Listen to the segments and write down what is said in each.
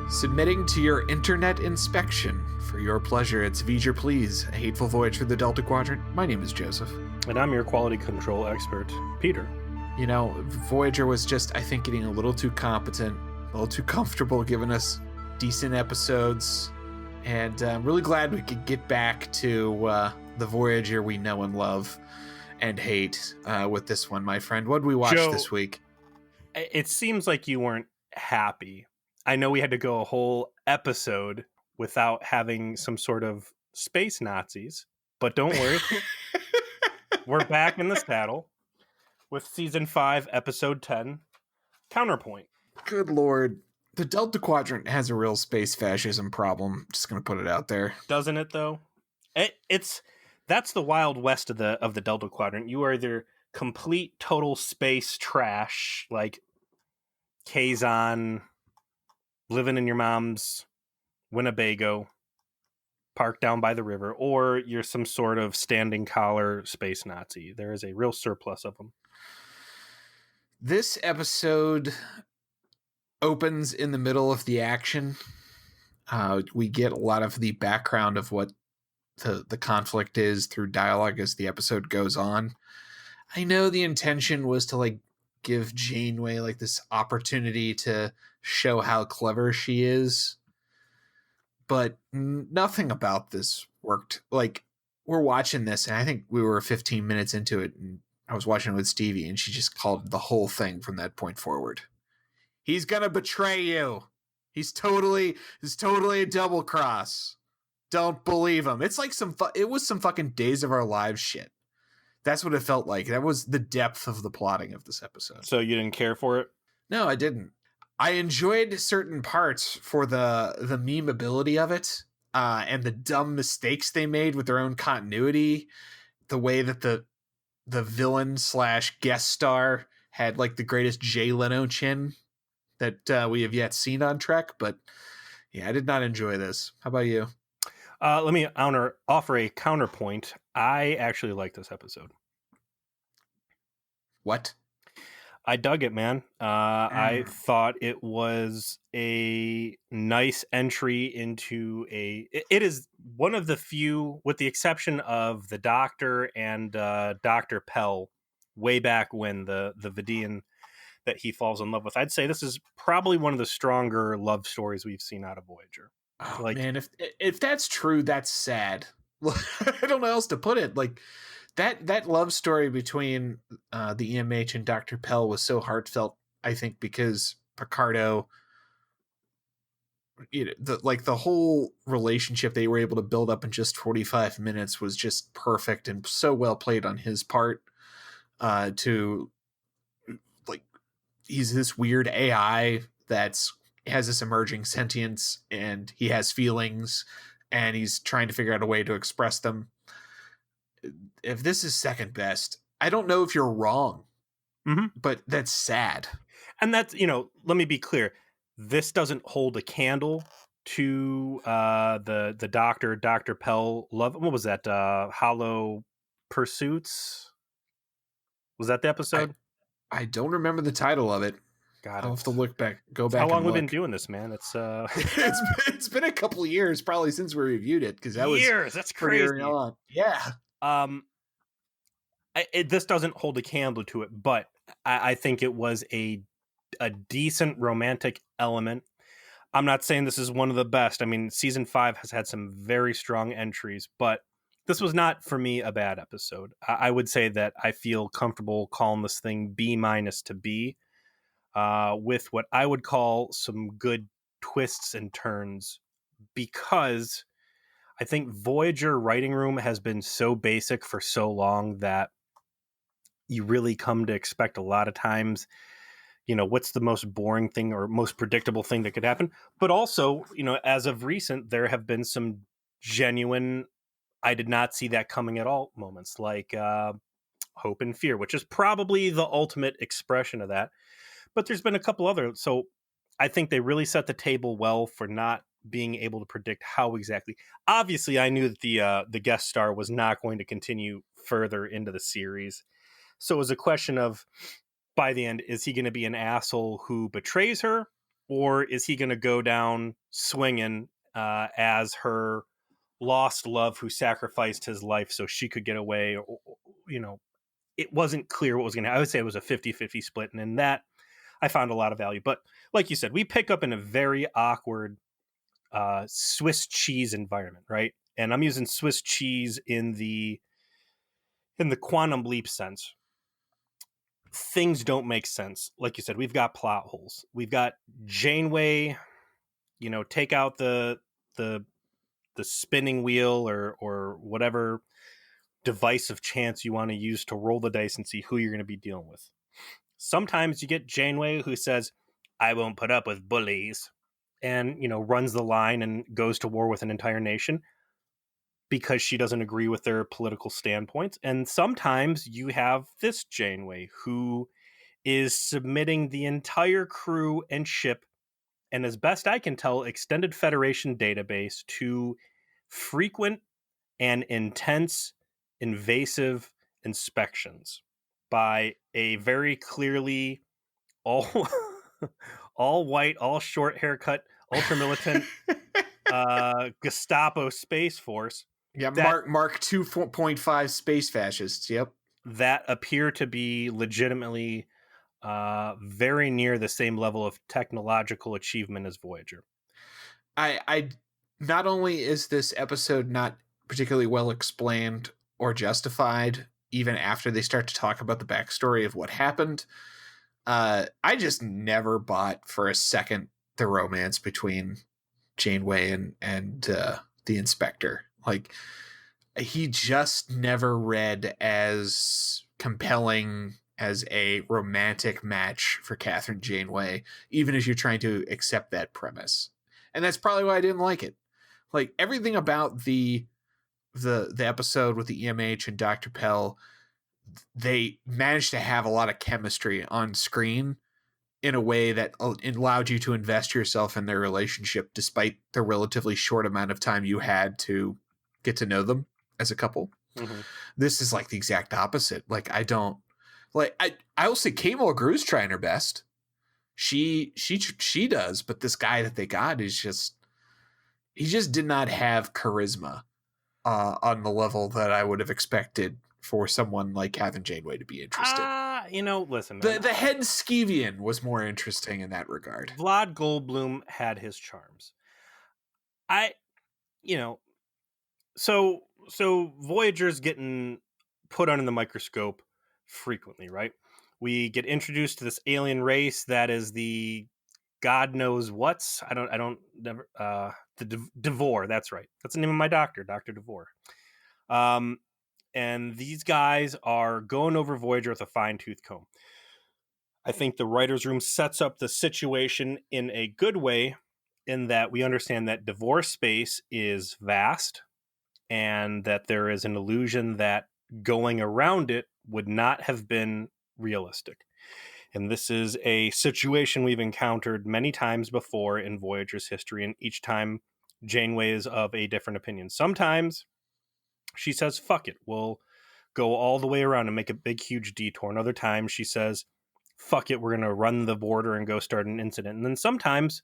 Submitting to your internet inspection. For your pleasure, it's Voyager Please, a hateful voyage through the Delta Quadrant. My name is Joseph. And I'm your quality control expert, Peter. You know, Voyager was just, I think, getting a little too competent, a little too comfortable, giving us decent episodes. And I'm really glad we could get back to the Voyager we know and love and hate with this one, my friend. What did we watch Joe, this week? It seems like you weren't happy. I know we had to go a whole episode without having some sort of space Nazis, but don't worry. We're back in the saddle with season 5, episode 10, Counterpoint. Good Lord. The Delta Quadrant has a real space fascism problem. Just going to put it out there. Doesn't it, though? That's the Wild West of the Delta Quadrant. You are either complete, total space trash, like Kazan, living in your mom's Winnebago, parked down by the river, or you're some sort of standing collar space Nazi. There is a real surplus of them. This episode opens in the middle of the action. We get a lot of the background of what the conflict is through dialogue as the episode goes on. I know the intention was to give Janeway this opportunity to show how clever she is, but nothing about this worked. We're watching this, and I think we were 15 minutes into it, and I was watching it with Stevie, and she just called the whole thing from that point forward. He's gonna betray you. He's totally a double cross. Don't believe him. It's like it was some fucking Days of Our Lives shit. That's what it felt like. That was the depth of the plotting of this episode. So you didn't care for it? No, I didn't. I enjoyed certain parts for the memeability of it, and the dumb mistakes they made with their own continuity. The way that the villain / guest star had the greatest Jay Leno chin that we have yet seen on Trek. But yeah, I did not enjoy this. How about you? Let me offer a counterpoint. I actually like this episode. What? I dug it, man. I thought it was a nice entry into it is one of the few, with the exception of the Doctor and Dr. Pell, way back when the Vidian that he falls in love with. I'd say this is probably one of the stronger love stories we've seen out of Voyager. Oh, man, if that's true, that's sad. I don't know how else to put it. That love story between the EMH and Dr. Pell was so heartfelt, I think, because Picardo, the whole relationship they were able to build up in just 45 minutes was just perfect and so well played on his part. He's this weird AI that's has this emerging sentience, and he has feelings, and he's trying to figure out a way to express them. If this is second best, I don't know if you're wrong, but that's sad. And that's, let me be clear. This doesn't hold a candle to the Dr. Pell love. What was that? Hollow Pursuits? Was that the episode? I don't remember the title of it. I'll have to look back. Go back. How long we've been doing this, man? It's it's been a couple of years, probably, since we reviewed it, because that was years. That's crazy. Early on. Yeah. This doesn't hold a candle to it, but I think it was a decent romantic element. I'm not saying this is one of the best. I mean, season 5 has had some very strong entries, but this was not, for me, a bad episode. I would say that I feel comfortable calling this thing B- to B, with what I would call some good twists and turns, because I think Voyager writing room has been so basic for so long that you really come to expect a lot of times, what's the most boring thing or most predictable thing that could happen. But also, as of recent, there have been some genuine, I did not see that coming at all moments, like Hope and Fear, which is probably the ultimate expression of that. But there's been a couple other. So I think they really set the table well for not being able to predict how exactly. Obviously, I knew that the guest star was not going to continue further into the series. So it was a question of, by the end, is he going to be an asshole who betrays her, or is he going to go down swinging as her lost love who sacrificed his life so she could get away? You know, it wasn't clear what was going to happen. I would say it was a 50-50 split, and in that I found a lot of value. But like you said, we pick up in a very awkward Swiss cheese environment, right? And I'm using Swiss cheese in the quantum leap sense. Things don't make sense. Like you said, we've got plot holes. We've got Janeway, take out the spinning wheel or whatever device of chance you want to use to roll the dice and see who you're going to be dealing with. Sometimes you get Janeway who says, I won't put up with bullies, and, runs the line and goes to war with an entire nation because she doesn't agree with their political standpoints. And sometimes you have this Janeway who is submitting the entire crew and ship, and as best I can tell, extended Federation database to frequent and intense invasive inspections by a very clearly all all white, all short haircut, ultra militant Gestapo space force. Yeah, Mark 2.5 space fascists. Yep. That appear to be legitimately very near the same level of technological achievement as Voyager. I not only is this episode not particularly well explained or justified, even after they start to talk about the backstory of what happened, I just never bought for a second the romance between Janeway and the inspector. Like, he just never read as compelling as a romantic match for Catherine Janeway, even as you're trying to accept that premise. And that's probably why I didn't like it. Like, everything about the episode with the EMH and Dr. Pell, they managed to have a lot of chemistry on screen in a way that allowed you to invest yourself in their relationship despite the relatively short amount of time you had to get to know them as a couple. Mm-hmm. This is like the exact opposite. Like, I will say Kate Mulgrew's trying her best. She does, but this guy that they got is he just did not have charisma on the level that I would have expected for someone like Catherine Janeway to be interested. Listen, the head Skeevian was more interesting in that regard. Vlad Goldblum had his charms. So Voyager's getting put under the microscope frequently, right? We get introduced to this alien race that is the God knows what's. The Devore. That's right. That's the name of my doctor, Dr. Devore. And these guys are going over Voyager with a fine-tooth comb. I think the writer's room sets up the situation in a good way, in that we understand that Devore space is vast and that there is an illusion that going around it would not have been realistic. And this is a situation we've encountered many times before in Voyager's history, and each time Janeway is of a different opinion. Sometimes she says, fuck it, we'll go all the way around and make a big, huge detour. And other times she says, fuck it, we're going to run the border and go start an incident. And then sometimes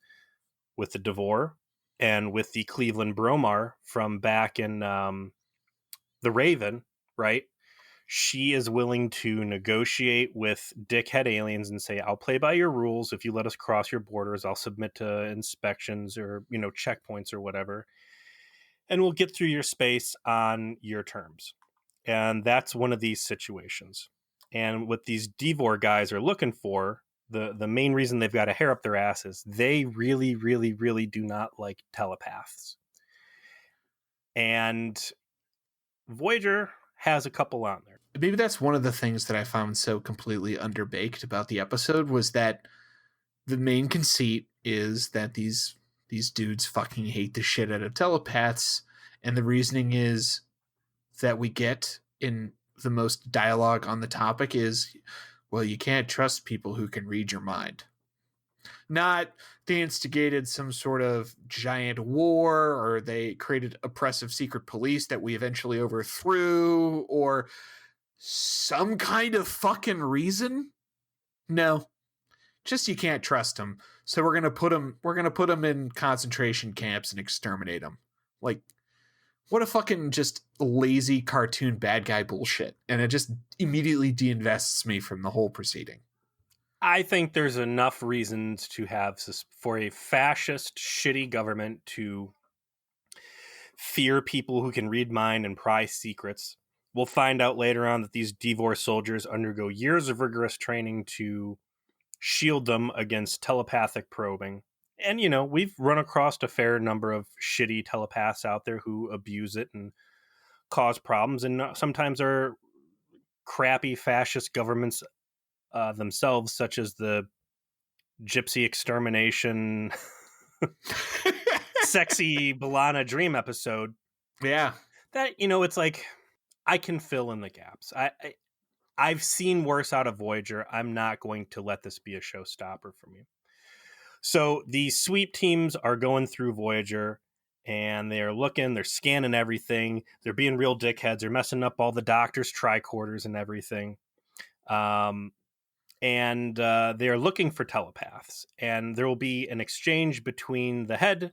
with the Devore and with the Cleveland Bromar from back in The Raven, right? She is willing to negotiate with dickhead aliens and say, I'll play by your rules. If you let us cross your borders, I'll submit to inspections or, checkpoints or whatever. And we'll get through your space on your terms. And that's one of these situations. And what these Devore guys are looking for, the main reason they've got a hair up their ass is they really, really, really do not like telepaths. And Voyager has a couple on there. Maybe that's one of the things that I found so completely underbaked about the episode, was that the main conceit is that these dudes fucking hate the shit out of telepaths, and the reasoning is that we get in the most dialogue on the topic is, well, you can't trust people who can read your mind. Not they instigated some sort of giant war, or they created oppressive secret police that we eventually overthrew, or some kind of fucking reason. No. just you can't trust them. So we're gonna put them in concentration camps and exterminate them. Like, what a fucking just lazy cartoon bad guy bullshit. And it just immediately de-invests me from the whole proceeding. I think there's enough reasons to have for a fascist, shitty government to fear people who can read mind and pry secrets. We'll find out later on that these Devor soldiers undergo years of rigorous training to shield them against telepathic probing. And, you know, we've run across a fair number of shitty telepaths out there who abuse it and cause problems, and sometimes are crappy fascist governments themselves, such as the gypsy extermination sexy Balana dream episode. Yeah. That, you know, it's like, I can fill in the gaps. I've seen worse out of Voyager. I'm not going to let this be a showstopper for me. So the sweep teams are going through Voyager, and they're looking, they're scanning everything. They're being real dickheads. They're messing up all the doctor's tricorders and everything. And they're looking for telepaths. And there will be an exchange between the head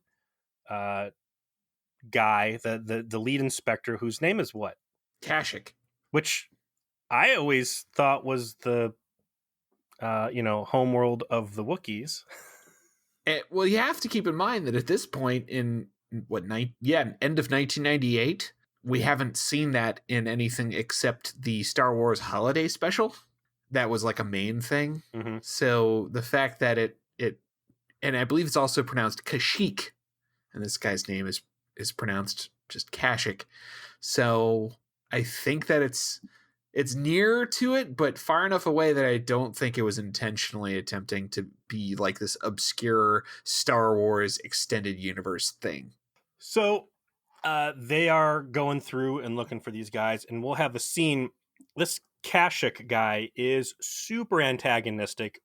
guy, the lead inspector, whose name is what? Kashyyyk. Which I always thought was the homeworld of the Wookiees. Well, you have to keep in mind that at this point in end of 1998, we haven't seen that in anything except the Star Wars Holiday Special. That was like a main thing. Mm-hmm. So the fact that it and I believe it's also pronounced Kashyyyk, and this guy's name is pronounced just Kashyyyk. So I think that it's near to it, but far enough away that I don't think it was intentionally attempting to be like this obscure Star Wars extended universe thing. So they are going through and looking for these guys, and we'll have a scene. This Kashyyyk guy is super antagonistic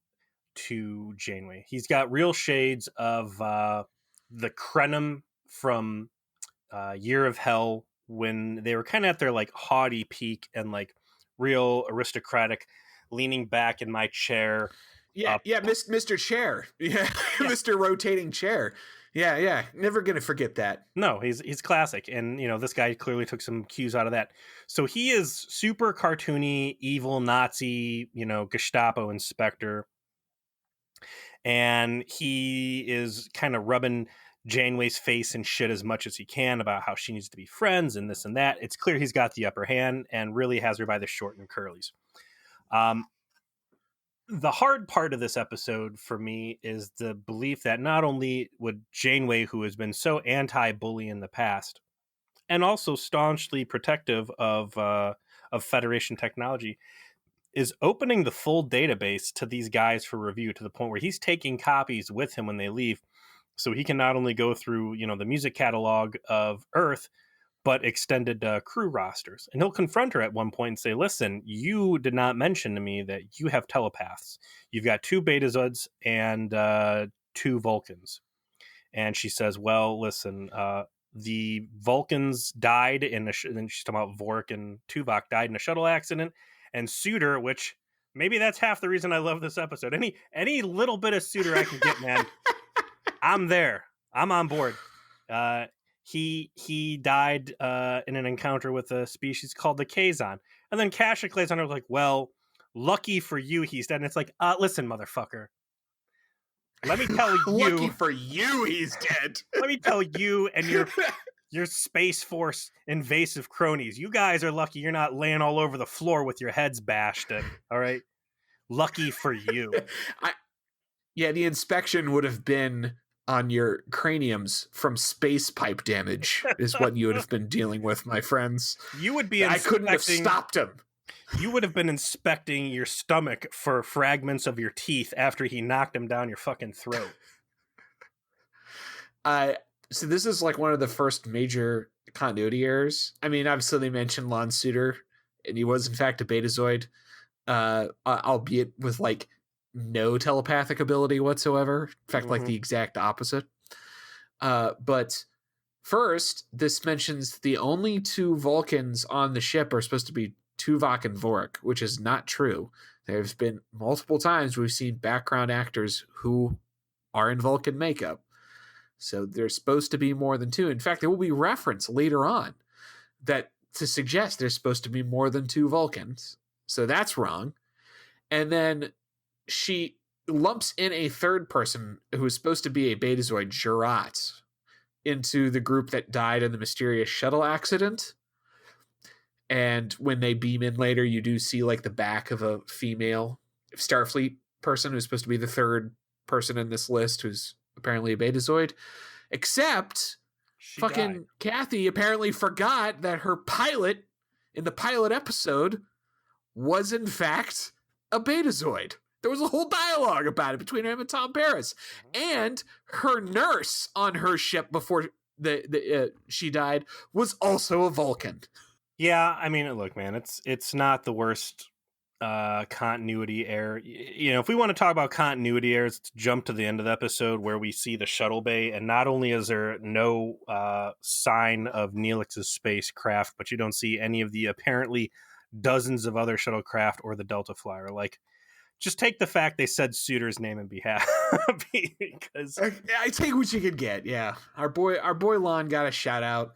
to Janeway. He's got real shades of the Krenim from Year of Hell, when they were kind of at their like haughty peak and like real aristocratic, leaning back in my chair. Mr. Chair. Yeah, Mr. Rotating Chair. Yeah. Never gonna forget that. No, he's classic, and you know this guy clearly took some cues out of that. So he is super cartoony, evil Nazi, Gestapo inspector, and he is kind of rubbing Janeway's face and shit as much as he can about how she needs to be friends and this and that. It's clear he's got the upper hand and really has her by the short and curlies. The hard part of this episode for me is the belief that not only would Janeway, who has been so anti-bully in the past, and also staunchly protective of Federation technology, is opening the full database to these guys for review, to the point where he's taking copies with him when they leave, so he can not only go through the music catalog of Earth, but extended crew rosters. And he'll confront her at one point and say, listen, you did not mention to me that you have telepaths. You've got 2 Betazoids and 2 Vulcans. And she says, well, listen, the Vulcans died in and then she's talking about Vork and Tuvok died in a shuttle accident. And Suitor, which maybe that's half the reason I love this episode. Any little bit of Suitor I can get, man, I'm there. I'm on board. He died in an encounter with a species called the Kazon. And then Kashyyyk lays on her like, well, lucky for you, he's dead. And it's like, listen, motherfucker. Let me tell you. Lucky for you, he's dead. Let me tell you and your Space Force invasive cronies. You guys are lucky you're not laying all over the floor with your heads bashed in. All right? Lucky for you. The inspection would have been on your craniums from space pipe damage is what you would have been dealing with, my friends. You would be I couldn't have stopped him. You would have been inspecting your stomach for fragments of your teeth after he knocked them down your fucking throat. So this is like one of the first major continuity errors. I mean, obviously they mentioned Lon Suitor, and he was in fact a Betazoid, albeit with like no telepathic ability whatsoever. In fact, like the exact opposite. But first, this mentions the only 2 Vulcans on the ship are supposed to be Tuvok and Vorik, which is not true. There's been multiple times we've seen background actors who are in Vulcan makeup. So there's supposed to be more than two. In fact, there will be reference later on that to suggest there's supposed to be more than two Vulcans. So that's wrong. And then she lumps in a third person who is supposed to be a Betazoid, Jurat, into the group that died in the mysterious shuttle accident. And when they beam in later, you do see like the back of a female Starfleet person who's supposed to be the third person in this list, who's apparently a Betazoid. Except She fucking died. Kathy apparently forgot that her pilot in the pilot episode was in fact a Betazoid. There was a whole dialogue about it between him and Tom Paris. And her nurse on her ship before she died was also a Vulcan. Yeah, I mean, look, man, it's not the worst continuity error. You know, if we want to talk about continuity errors, let's jump to the end of the episode where we see the shuttle bay, and not only is there no sign of Neelix's spacecraft, but you don't see any of the apparently dozens of other shuttlecraft or the Delta Flyer. Like, just take the fact they said Suter's name and be happy, because I take what you could get. Yeah, our boy Lon got a shout out.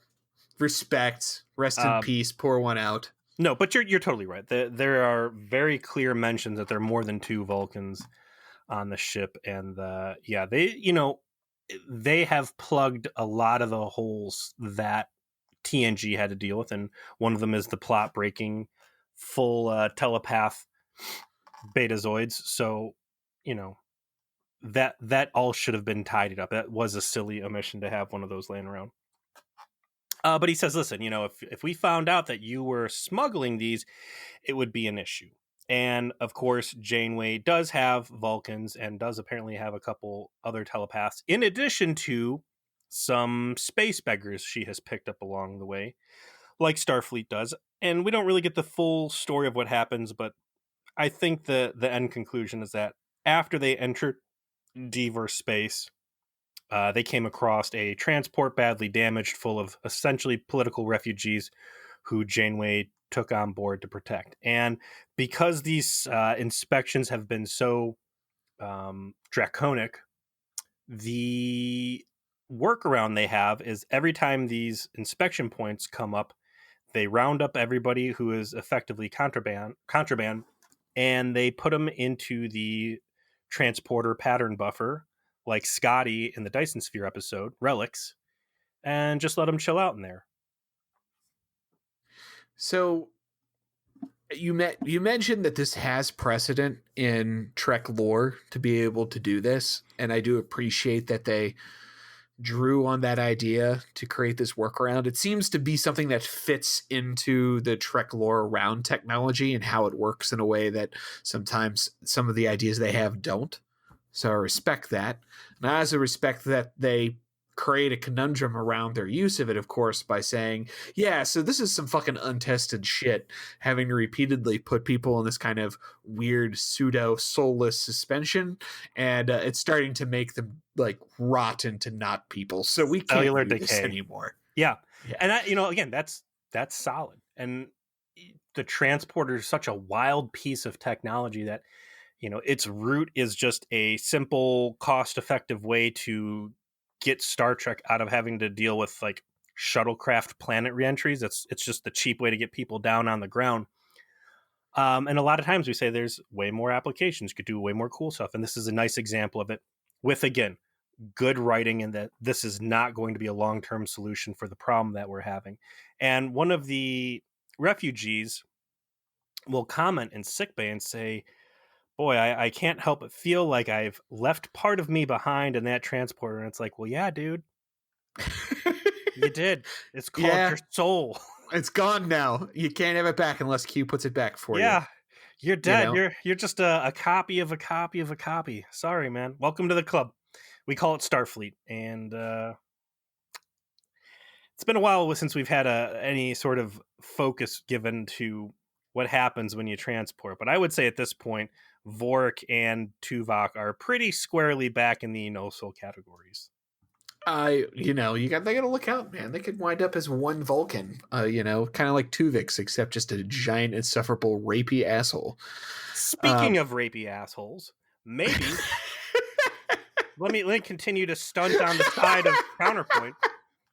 Respect, rest in peace, pour one out. No, but you're totally right. There are very clear mentions that there are more than two Vulcans on the ship, and they have plugged a lot of the holes that TNG had to deal with, and one of them is the plot breaking full telepath Betazoids. So, you know, that all should have been tidied up. That was a silly omission to have one of those laying around. But he says, listen, you know, if we found out that you were smuggling these, it would be an issue. And of course, Janeway does have Vulcans and does apparently have a couple other telepaths, in addition to some space beggars she has picked up along the way, like Starfleet does. And we don't really get the full story of what happens, but I think the end conclusion is that after they entered Dever space, they came across a transport badly damaged full of essentially political refugees who Janeway took on board to protect. And because these inspections have been so draconic, the workaround they have is every time these inspection points come up, they round up everybody who is effectively contraband, and they put them into the transporter pattern buffer, like Scotty in the Dyson Sphere episode, Relics, and just let them chill out in there. So you mentioned that this has precedent in Trek lore to be able to do this, and I do appreciate that they drew on that idea to create this workaround. It seems to be something that fits into the Trek lore around technology and how it works in a way that sometimes some of the ideas they have don't. So I respect that. And I also respect that they create a conundrum around their use of it, of course, by saying, yeah, so this is some fucking untested shit, having to repeatedly put people in this kind of weird pseudo soulless suspension, and it's starting to make them like rot into not people. So we can't Cellular do this decay. anymore. Yeah. And again, that's solid. And the transporter is such a wild piece of technology that, you know, its root is just a simple, cost-effective way to get Star Trek out of having to deal with like shuttlecraft planet reentries. It's just the cheap way to get people down on the ground. And a lot of times we say there's way more applications, you could do way more cool stuff. And this is a nice example of it with, again, good writing, and that this is not going to be a long-term solution for the problem that we're having. And one of the refugees will comment in sickbay and say, boy, I can't help but feel like I've left part of me behind in that transporter. And it's like, well, yeah, dude, you did. It's called your soul. It's gone now. You can't have it back unless Q puts it back for you. Yeah, you're dead. You know? You're just a copy of a copy of a copy. Sorry, man. Welcome to the club. We call it Starfleet, and it's been a while since we've had any sort of focus given to what happens when you transport. But I would say at this point, Vorik and Tuvok are pretty squarely back in the no soul categories. they gotta look out, man. They could wind up as one Vulcan, kind of like Tuvix, except just a giant, insufferable, rapey asshole. Speaking of rapey assholes, maybe let me continue to stunt on the side of Counterpoint.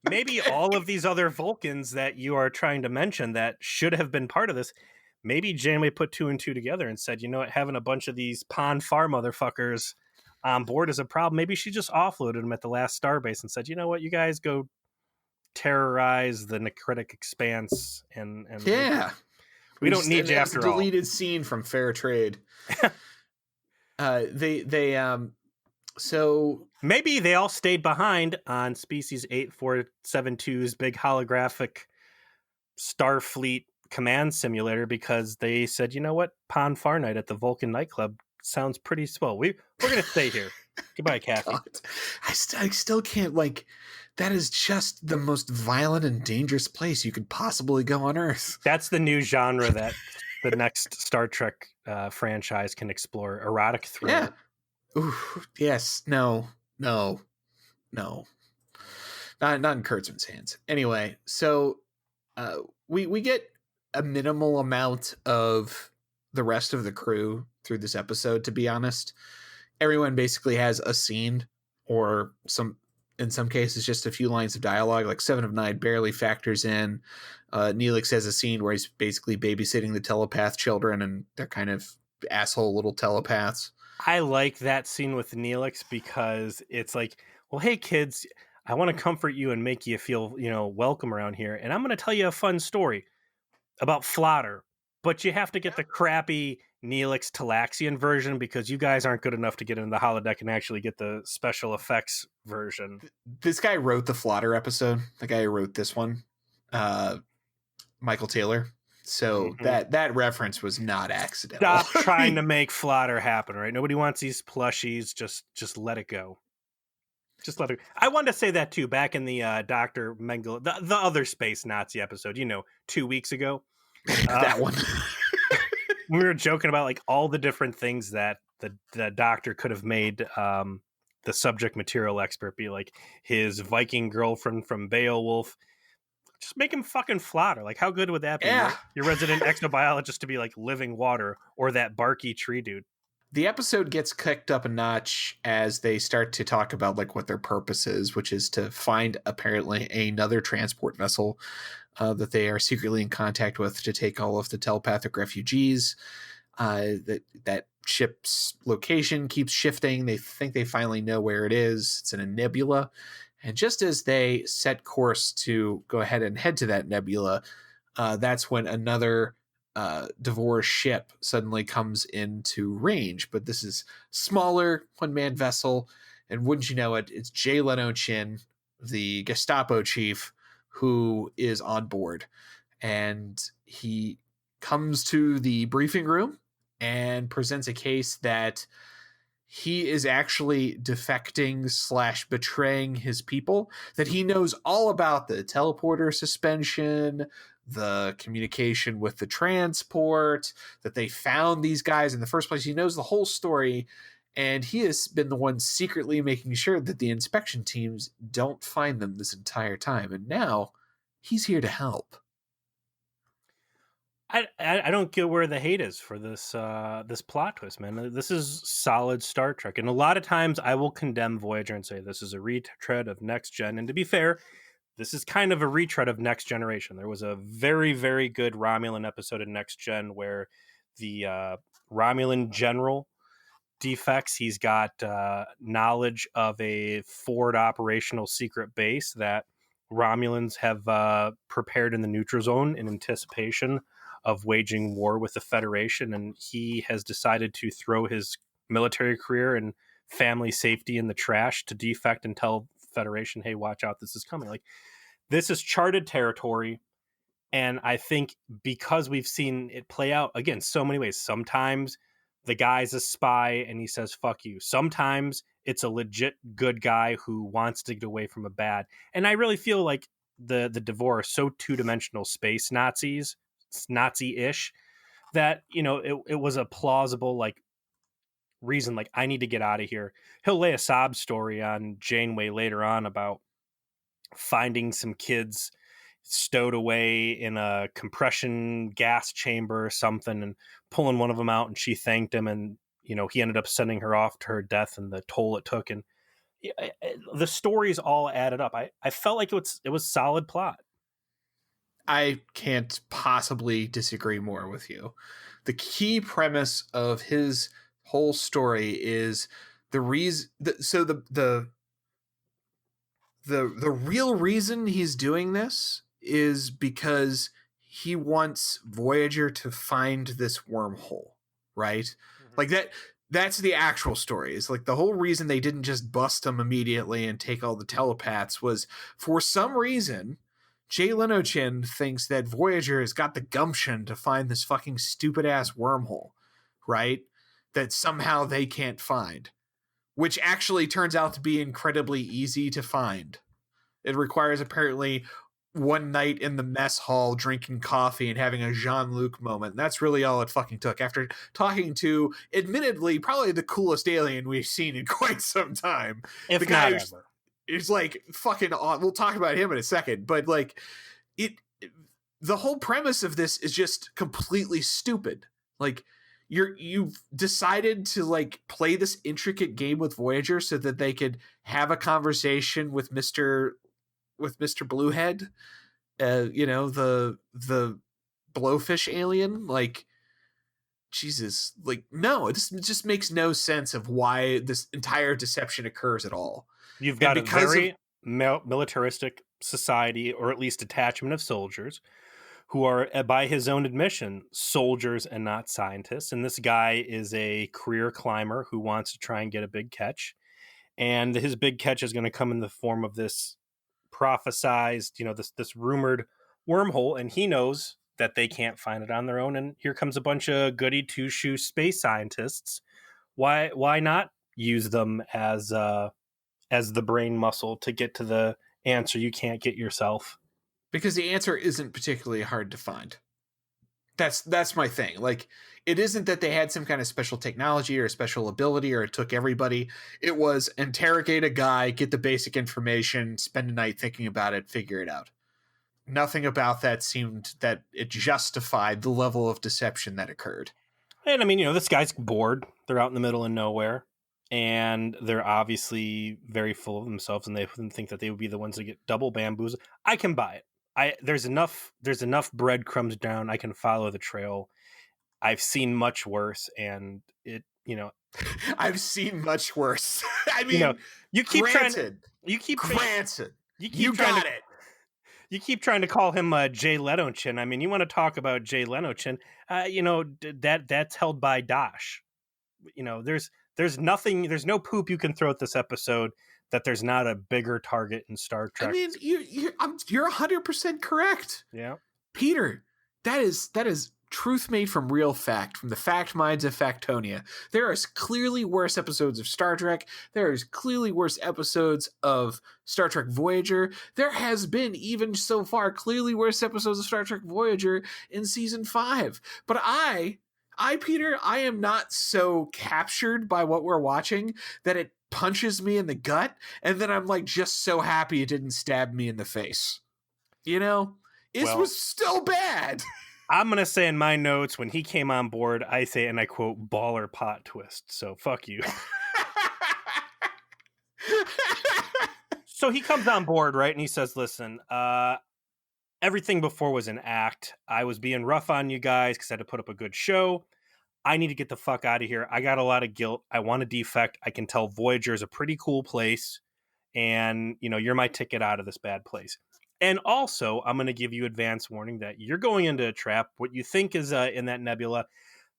Maybe all of these other Vulcans that you are trying to mention that should have been part of this, maybe Janeway put 2 and 2 together and said, you know what, having a bunch of these Pon Farr motherfuckers on board is a problem. Maybe she just offloaded them at the last starbase and said, you know what, you guys go terrorize the necrotic expanse and Yeah. we don't need you after all. Deleted scene from Fair Trade. So maybe they all stayed behind on Species 8472's big holographic Starfleet command simulator because they said, you know what, Pon Farr night at the Vulcan nightclub sounds pretty swell. We're gonna stay here. Goodbye, Kathy. God. I still can't, that is just the most violent and dangerous place you could possibly go on Earth. That's the new genre that the next Star Trek franchise can explore. Erotic thriller. Yeah. Ooh, yes. No. Not in Kurtzman's hands. Anyway, so we get a minimal amount of the rest of the crew through this episode, to be honest. Everyone basically has a scene or in some cases, just a few lines of dialogue. Like 7 of 9 barely factors in. Neelix has a scene where he's basically babysitting the telepath children, and they're kind of asshole little telepaths. I like that scene with Neelix because it's like, well, hey kids, I want to comfort you and make you feel, welcome around here. And I'm going to tell you a fun story about Flotter, but you have to get the crappy Neelix Talaxian version because you guys aren't good enough to get into the holodeck and actually get the special effects version. This guy wrote the Flotter episode. The guy who wrote this one, Michael Taylor. So that reference was not accidental. Stop trying to make Flotter happen, right? Nobody wants these plushies. Just let it go. Just let it. I wanted to say that too. Back in the Dr. Mengele, the other space Nazi episode, 2 weeks ago. That one. We were joking about all the different things that the doctor could have made the subject material expert be, like his Viking girlfriend from Beowulf. Just make him fucking Flotter. How good would that be? Yeah. Your resident exobiologist to be living water, or that barky tree dude. The episode gets kicked up a notch as they start to talk about what their purpose is, which is to find apparently another transport vessel that they are secretly in contact with to take all of the telepathic refugees. That ship's location keeps shifting. They think they finally know where it is. It's in a nebula. And just as they set course to go ahead and head to that nebula, that's when another Devore ship suddenly comes into range. But this is smaller, one-man vessel. And wouldn't you know it, it's Jay Leno Chin, the Gestapo chief, who is on board. And he comes to the briefing room and presents a case that he is actually defecting / betraying his people, that he knows all about the teleporter suspension, the communication with the transport, that they found these guys in the first place. He knows the whole story, and he has been the one secretly making sure that the inspection teams don't find them this entire time. And now he's here to help. I don't get where the hate is for this this plot twist, man. This is solid Star Trek, and a lot of times I will condemn Voyager and say this is a retread of Next Gen. And to be fair, this is kind of a retread of Next Generation. There was a very, very good Romulan episode of Next Gen where the Romulan general defects. He's got knowledge of a forward operational secret base that Romulans have prepared in the neutral zone in anticipation of waging war with the Federation, and he has decided to throw his military career and family safety in the trash to defect and tell Federation, hey, watch out, this is coming. This is charted territory, and I think because we've seen it play out, again, so many ways. Sometimes the guy's a spy and he says, fuck you. Sometimes it's a legit good guy who wants to get away from a bad. And I really feel like the Devore are so two-dimensional space Nazis, Nazi-ish, that it was a plausible reason I need to get out of here. He'll lay a sob story on Janeway later on about finding some kids stowed away in a compression gas chamber or something and pulling one of them out, and she thanked him, and he ended up sending her off to her death and the toll it took. And the stories all added up. I felt like it was solid plot. I can't possibly disagree more with you. The key premise of his whole story is the reason. The real reason he's doing this is because he wants Voyager to find this wormhole, right? Mm-hmm. Like that's the actual story. It's like the whole reason they didn't just bust him immediately and take all the telepaths was, for some reason, Jay Leno Chin thinks that Voyager has got the gumption to find this fucking stupid ass wormhole, right? That somehow they can't find, which actually turns out to be incredibly easy to find. It requires apparently one night in the mess hall drinking coffee and having a Jean-Luc moment. And that's really all it fucking took, after talking to, admittedly, probably the coolest alien we've seen in quite some time. If the guy not ever. Is like fucking on. We'll talk about him in a second, but like the whole premise of this is just completely stupid. Like you've decided to like play this intricate game with Voyager so that they could have a conversation with Mr. Bluehead, the blowfish alien. Like, Jesus, like, no, this just makes no sense of why this entire deception occurs at all. You've got a very militaristic society, or at least detachment of soldiers, who are, by his own admission, soldiers and not scientists. And this guy is a career climber who wants to try and get a big catch. And his big catch is going to come in the form of this prophesized, this rumored wormhole. And he knows that they can't find it on their own. And here comes a bunch of goody two-shoe space scientists. Why not use them as the brain muscle to get to the answer you can't get yourself? Because the answer isn't particularly hard to find. That's my thing. Like, it isn't that they had some kind of special technology or special ability or it took everybody. It was interrogate a guy, get the basic information, spend a night thinking about it, figure it out. Nothing about that seemed that it justified the level of deception that occurred. And I mean, this guy's bored. They're out in the middle of nowhere. And they're obviously very full of themselves, and they think that they would be the ones that get double bamboozled. I can buy it. There's enough breadcrumbs down. I can follow the trail. I've seen much worse, and it, I've seen much worse. I mean, you keep granted, trying. You got it. You keep trying to call him Jay Leno Chin. I mean, you want to talk about Jay Leno Chin? That's held by Dash. There's nothing. There's no poop you can throw at this episode that there's not a bigger target in Star Trek. I mean, you're 100% correct. Yeah, Peter, that is truth made from real fact, from the fact minds of Factonia. There is clearly worse episodes of Star Trek. There is clearly worse episodes of Star Trek Voyager. There has been, even so far, clearly worse episodes of Star Trek Voyager in season 5. But Peter, I am not so captured by what we're watching that it punches me in the gut, and then I'm like just so happy it didn't stab me in the face. It was still bad. I'm going to say in my notes, when he came on board, I say, and I quote, baller pot twist. So fuck you. So he comes on board, right? And he says, listen, everything before was an act. I was being rough on you guys because I had to put up a good show. I need to get the fuck out of here. I got a lot of guilt. I want to defect. I can tell Voyager is a pretty cool place. And, you're my ticket out of this bad place. And also, I'm going to give you advance warning that you're going into a trap. What you think is in that nebula,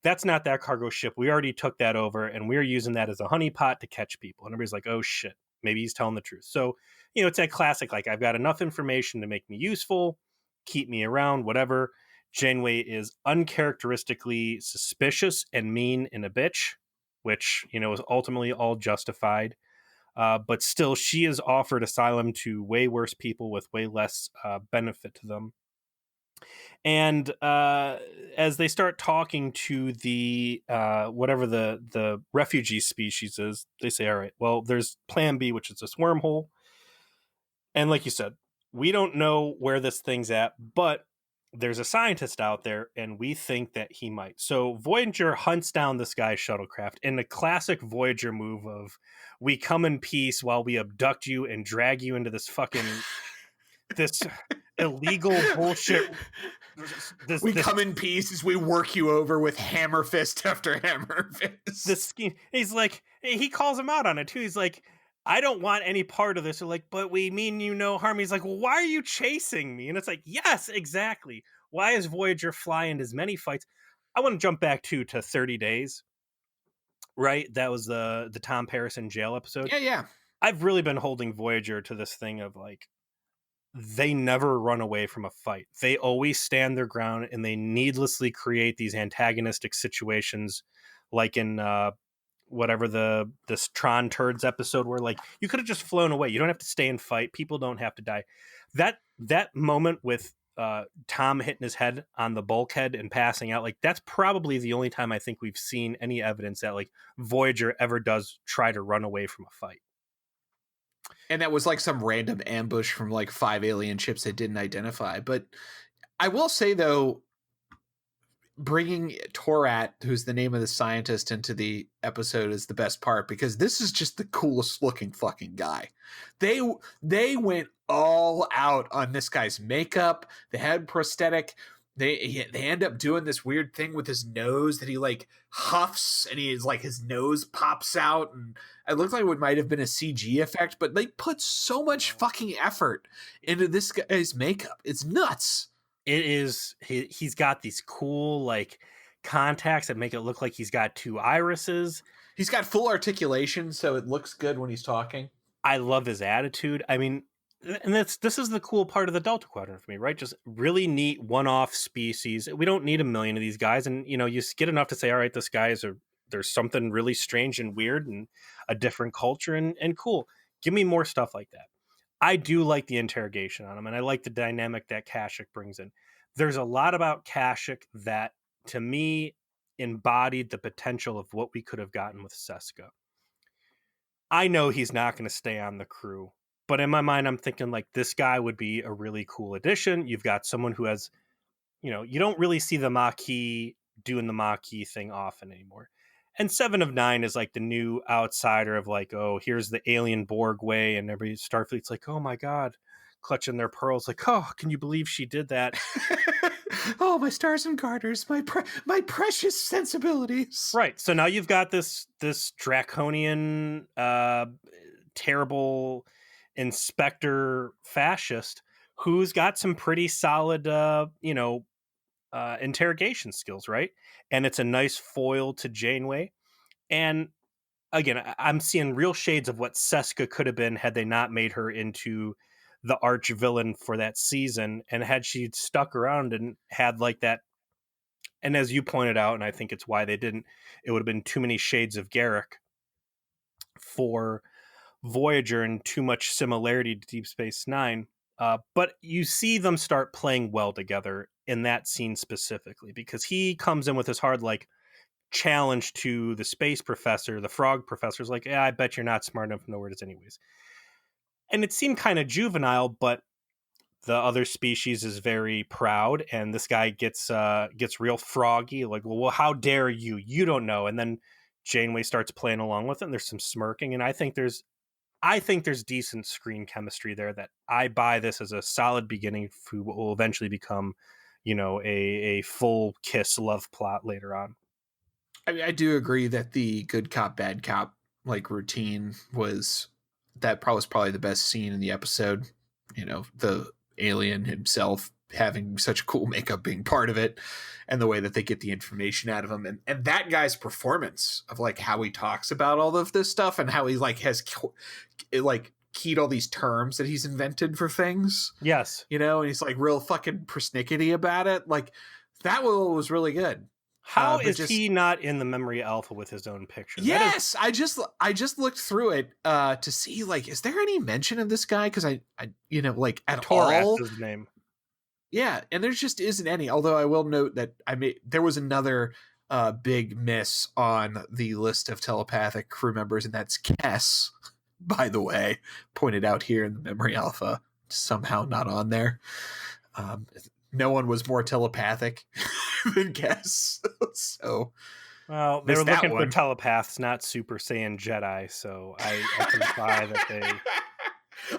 that's not that cargo ship. We already took that over, and we're using that as a honeypot to catch people. And everybody's like, oh, shit. Maybe he's telling the truth. So, it's that classic, like, I've got enough information to make me useful, keep me around, whatever. Janeway is uncharacteristically suspicious and mean and a bitch, which, is ultimately all justified. But still, she is offered asylum to way worse people with way less benefit to them. And as they start talking to the whatever the refugee species is, they say, all right, well, there's plan B, which is this wormhole. And like you said, we don't know where this thing's at, but there's a scientist out there, and we think that he might. So Voyager hunts down this guy's shuttlecraft in the classic Voyager move of, we come in peace while we abduct you and drag you into this fucking this illegal bullshit. We come in peace as we work you over with hammer fist after hammer fist. This scheme. He's like, he calls him out on it too. He's like, I don't want any part of this. They're like, but we mean you no harm. He's like, well, why are you chasing me? And it's like, yes, exactly. Why is Voyager flying as many fights? I want to jump back to 30 Days, right? That was the Tom Paris in jail episode. Yeah. I've really been holding Voyager to this thing of like, they never run away from a fight. They always stand their ground, and they needlessly create these antagonistic situations, like in whatever this Tron Turds episode, where like you could have just flown away. You don't have to stay and fight. People don't have to die. That moment with Tom hitting his head on the bulkhead and passing out, like that's probably the only time I think we've seen any evidence that like Voyager ever does try to run away from a fight. And that was like some random ambush from like 5 alien ships they didn't identify. But I will say, though, bringing Torat, who's the name of the scientist, into the episode is the best part, because this is just the coolest looking fucking guy. They went all out on this guy's makeup. They had prosthetic. They end up doing this weird thing with his nose that he like huffs, and he's like his nose pops out, and it looked like it might have been a CG effect, but they put so much fucking effort into this guy's makeup. It's nuts. It is. He's got these cool like contacts that make it look like he's got 2 irises. He's got full articulation, so it looks good when he's talking. I love his attitude. I mean, and this is the cool part of the Delta Quadrant for me, right? Just really neat one-off species. We don't need a million of these guys, and you know, you get enough to say, all right, this guy is there's something really strange and weird and a different culture and cool. Give me more stuff like that. I do like the interrogation on him, and I like the dynamic that Kashyyyk brings in. There's a lot about Kashyyyk that, to me, embodied the potential of what we could have gotten with Seska. I know he's not going to stay on the crew, but in my mind, I'm thinking like this guy would be a really cool addition. You've got someone who has, you know, you don't really see the Maquis doing the Maquis thing often anymore. And 7 of 9 is like the new outsider of like, oh, here's the alien Borg way. And everybody Starfleet's like, oh my God, clutching their pearls. Like, oh, can you believe she did that? Oh, my stars and garters, my precious sensibilities. Right. So now you've got this draconian, terrible inspector fascist who's got some pretty solid, interrogation skills, right? And it's a nice foil to Janeway. And again, I'm seeing real shades of what Seska could have been had they not made her into the arch villain for that season, and had she stuck around and had like that. And as you pointed out, and I think it's why they didn't, it would have been too many shades of Garrick for Voyager and too much similarity to Deep Space Nine. But you see them start playing well together in that scene specifically, because he comes in with his hard like challenge to the space professor. The frog professor's like, yeah, I bet you're not smart enough to know where it is anyways. And it seemed kind of juvenile, but the other species is very proud, and this guy gets real froggy, like, well, how dare you? You don't know. And then Janeway starts playing along with it, and there's some smirking, and I think there's decent screen chemistry there that I buy this as a solid beginning for what will eventually become, you know, a full kiss love plot later on. I mean, I do agree that the good cop, bad cop like routine was probably the best scene in the episode. You know, the alien himself having such cool makeup being part of it, and the way that they get the information out of him, and that guy's performance of like how he talks about all of this stuff, and how he like has like keyed all these terms that he's invented for things. Yes. You know, and he's like real fucking persnickety about it. Like that was really good. How is he not in the memory alpha with his own picture? Yes, I just looked through it to see like, is there any mention of this guy? Because I you know, like at Torat all. is his name. Yeah, and there just isn't any. Although I will note that there was another big miss on the list of telepathic crew members, and that's Kess, by the way, pointed out here in the memory alpha. somehow not on there. No one was more telepathic than Guess. So Well, they were missed that looking for one. telepaths, not Super Saiyan Jedi, so I can buy that they.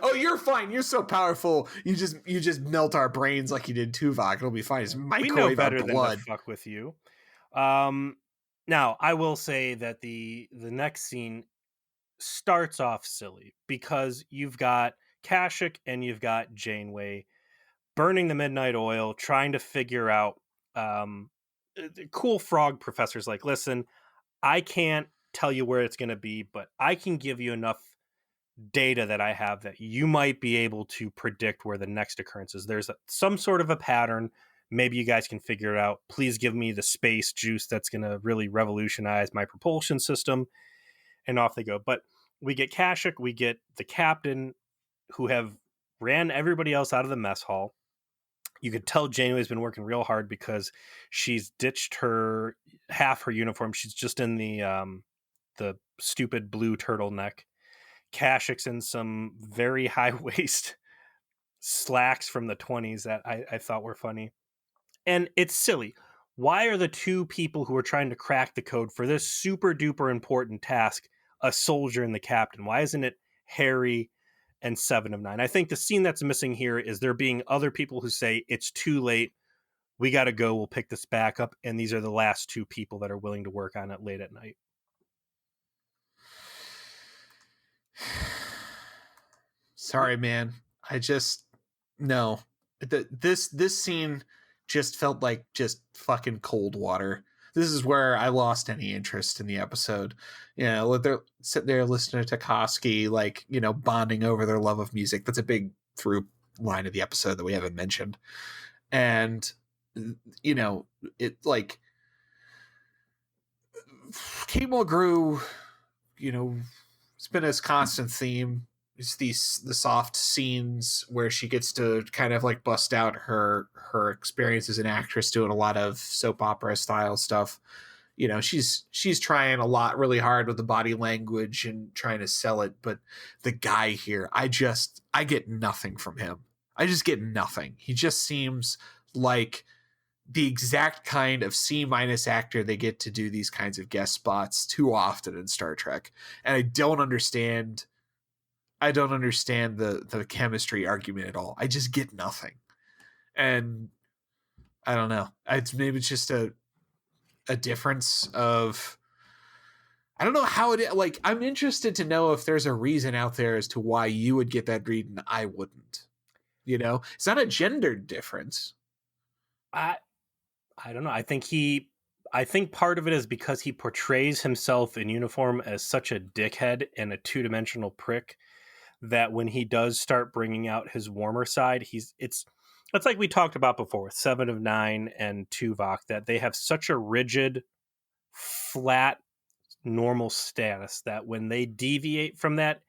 Oh, you're fine. You're so powerful. You just melt our brains like you did Tuvok. It'll be fine. Just We know microwave our better than to blood. fuck with you. Now I will say that the next scene starts off silly because you've got Kashyyyk and you've got Janeway burning the midnight oil, trying to figure out. Cool frog professor's like, listen, I can't tell you where it's going to be, but I can give you enough data that I have that you might be able to predict where the next occurrence is. There's some sort of a pattern. Maybe you guys can figure it out. Please give me the space juice that's going to really revolutionize my propulsion system. And off they go. But we get Kashyyyk, we get the captain who have ran everybody else out of the mess hall. You could tell Janeway's been working real hard because she's ditched half her uniform. She's just in the stupid blue turtleneck. Kashyyy's in some very high waist slacks from the 20s that I thought were funny. And it's silly. Why are the two people who are trying to crack the code for this super duper important task a soldier and the captain? Why isn't it Harry and 7 of 9? I think the scene that's missing here is there being other people who say it's too late. We got to go. We'll pick this back up. And these are the last two people that are willing to work on it late at night. Sorry, man. No. This scene just felt like just fucking cold water. This is where I lost any interest in the episode. They're sitting there listening to Tarkovsky, like, bonding over their love of music. That's a big through line of the episode that we haven't mentioned. And, it like Kate Mulgrew, it's been a constant theme. It's the soft scenes where she gets to kind of like bust out her experience as an actress doing a lot of soap opera style stuff. She's trying a lot really hard with the body language and trying to sell it. But the guy here, I get nothing from him. I just get nothing. He just seems like the exact kind of C- actor they get to do these kinds of guest spots too often in Star Trek. And I don't understand the chemistry argument at all. I just get nothing. And I don't know. Maybe it's just a difference of, I don't know how it, like, I'm interested to know if there's a reason out there as to why you would get that read and I wouldn't. It's not a gendered difference. I don't know. I think part of it is because he portrays himself in uniform as such a dickhead and a two-dimensional prick that when he does start bringing out his warmer side, it's like we talked about before with 7 of 9 and Tuvok, that they have such a rigid, flat, normal status that when they deviate from that,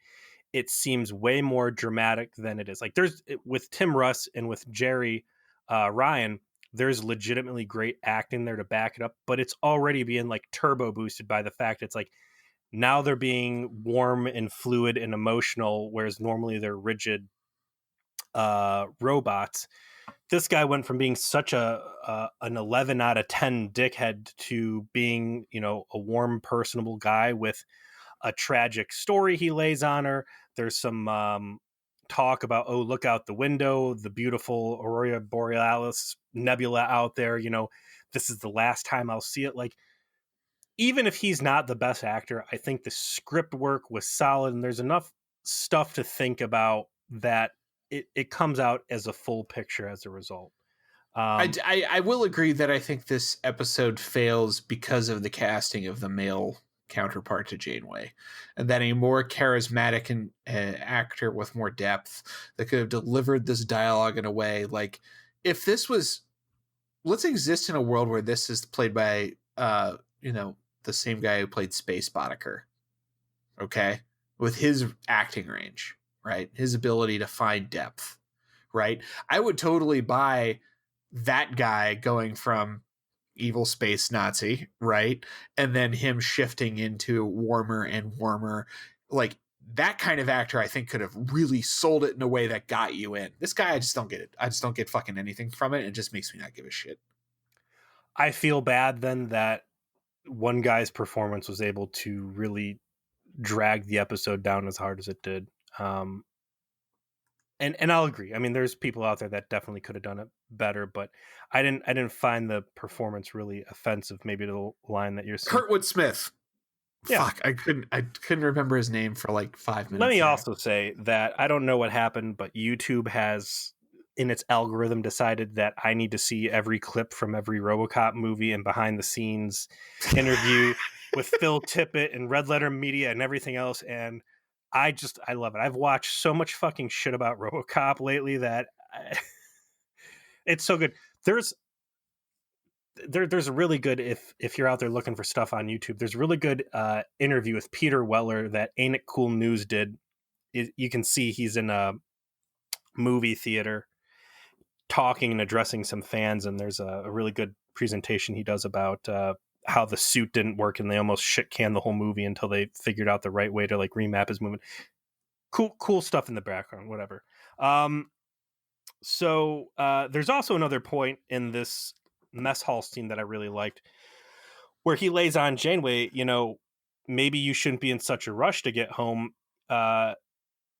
it seems way more dramatic than it is. Like with Tim Russ and with Jerry Ryan, there's legitimately great acting there to back it up, but it's already being like turbo boosted by the fact it's like now they're being warm and fluid and emotional, whereas normally they're rigid robots. This guy went from being such an 11 out of 10 dickhead to being, a warm, personable guy with a tragic story he lays on her. There's some talk about, oh, look out the window, the beautiful Aurora Borealis nebula out there. This is the last time I'll see it. Like, even if he's not the best actor, I think the script work was solid, and there's enough stuff to think about that it comes out as a full picture as a result. I will agree that I think this episode fails because of the casting of the male counterpart to Janeway, and that a more charismatic actor with more depth that could have delivered this dialogue in a way like, if this was, let's exist in a world where this is played by the same guy who played Space Boddicker, okay, with his acting range, right, his ability to find depth, right, I would totally buy that guy going from evil space Nazi, right, and then him shifting into warmer and warmer, like that kind of actor, I think, could have really sold it in a way that got you in. This guy, I just don't get it. I just don't get fucking anything from it. It just makes me not give a shit. I feel bad then that one guy's performance was able to really drag the episode down as hard as it did. And I'll agree. I mean, there's people out there that definitely could have done it better, but I didn't find the performance really offensive. Maybe the line that you're saying. Kurtwood Smith. Yeah. Fuck, I couldn't remember his name for like 5 minutes. Let me also say that I don't know what happened, but YouTube has in its algorithm decided that I need to see every clip from every RoboCop movie and behind the scenes interview with Phil Tippett and Red Letter Media and everything else. And I love it. I've watched so much fucking shit about RoboCop lately that it's so good. There's a really good, if you're out there looking for stuff on YouTube, there's a really good interview with Peter Weller that Ain't It Cool News did. You can see he's in a movie theater talking and addressing some fans, and there's a really good presentation he does about how the suit didn't work and they almost shit canned the whole movie until they figured out the right way to like remap his movement. Cool stuff in the background, whatever. So there's also another point in this mess hall scene that I really liked where he lays on Janeway, maybe you shouldn't be in such a rush to get home.